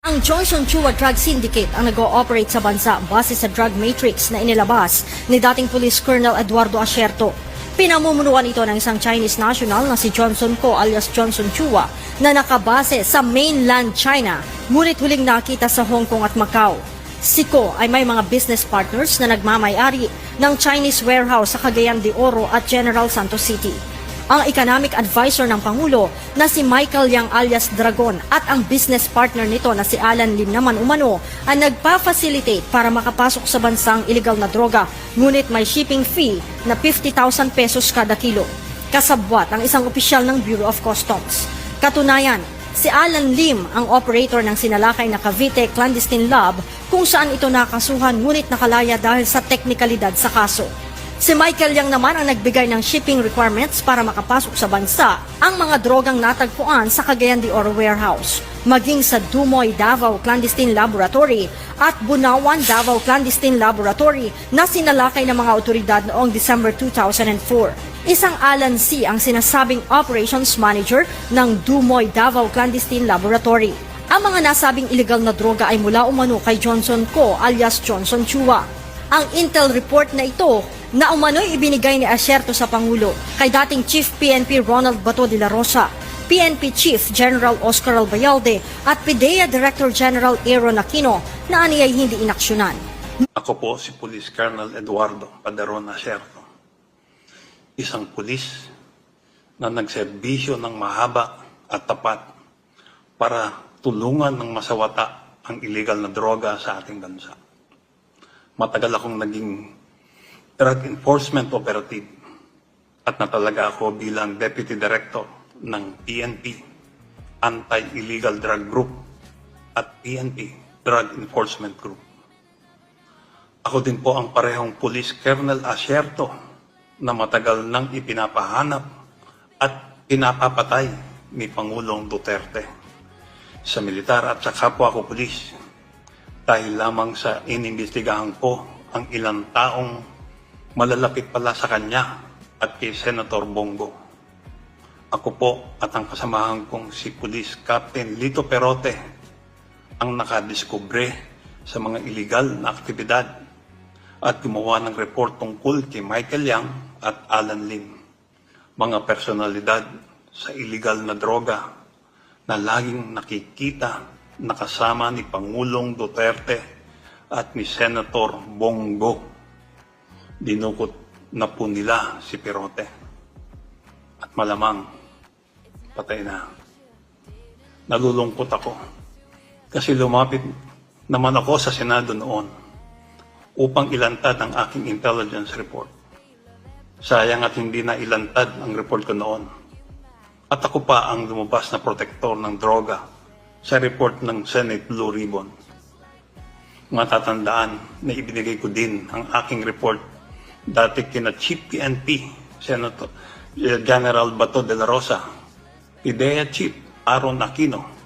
Ang Johnson Chua Drug Syndicate ang nag-ooperate sa bansa base sa drug matrix na inilabas ni dating Police Colonel Eduardo Asierto. Pinamumunuan ito ng isang Chinese national na si Johnson Ko alias Johnson Chua na nakabase sa mainland China, ngunit huling nakita sa Hong Kong at Macau. Si Ko ay may mga business partners na nagmamay-ari ng Chinese warehouse sa Cagayan de Oro at General Santos City. Ang economic advisor ng Pangulo na si Michael Yang alias Dragon at ang business partner nito na si Alan Lim naman umano ang nagpa-facilitate para makapasok sa bansang illegal na droga, ngunit may shipping fee na 50,000 pesos kada kilo. Kasabwat ang isang opisyal ng Bureau of Customs. Katunayan, si Alan Lim ang operator ng sinalakay na Cavite Clandestine Lab kung saan ito nakasuhan ngunit nakalaya dahil sa teknikalidad sa kaso. Si Michael Yang naman ang nagbigay ng shipping requirements para makapasok sa bansa ang mga drogang natagpuan sa Cagayan de Oro warehouse, maging sa Dumoy Davao Clandestine Laboratory at Bunawan Davao Clandestine Laboratory na sinalakay ng mga otoridad noong December 2004. Isang Alan C. ang sinasabing operations manager ng Dumoy Davao Clandestine Laboratory. Ang mga nasabing illegal na droga ay mula umano kay Johnson Ko alias Johnson Chua. Ang intel report na ito na umano'y ibinigay ni Asierto sa Pangulo kay dating Chief PNP Ronald Bato de la Rosa, PNP Chief General Oscar Albayalde at PDEA Director General Aaron Aquino na aniyay hindi inaksyonan. Ako po si Police Colonel Eduardo Padaron Asierto, isang pulis na nagserbisyo ng mahaba at tapat para tulungan ng masawata ang illegal na droga sa ating bansa. Matagal akong naging drug enforcement operative at natalaga ako bilang Deputy Director ng PNP Anti-Illegal Drug Group at PNP Drug Enforcement Group. Ako din po ang parehong Police Colonel Asierto na matagal nang ipinapahanap at pinapapatay ni Pangulong Duterte sa militar at sa kapwa ko pulis dahil lamang sa inimbestigahan ko ang ilang taong malalapit pala sa kanya at kay Senator Bongo. Ako po at ang kasamahan kong si Police Captain Lito Perote ang nakadiskubre sa mga illegal na aktibidad at gumawa ng report tungkol kay Michael Yang at Alan Lim, mga personalidad sa illegal na droga na laging nakikita nakasama ni Pangulong Duterte at ni Senator Bongo. Dinukot na po nila si Perote. At malamang, patay na. Nalulungkot ako. Kasi lumapit naman ako sa Senado noon upang ilantad ang aking intelligence report. Sayang at hindi na ilantad ang report ko noon. At ako pa ang lumabas na protektor ng droga sa report ng Senate Blue Ribbon. Matatandaan na ibinigay ko din ang aking report dati kina Chief PNP, Senator General Bato de la Rosa, PDEA Chief Aaron Aquino,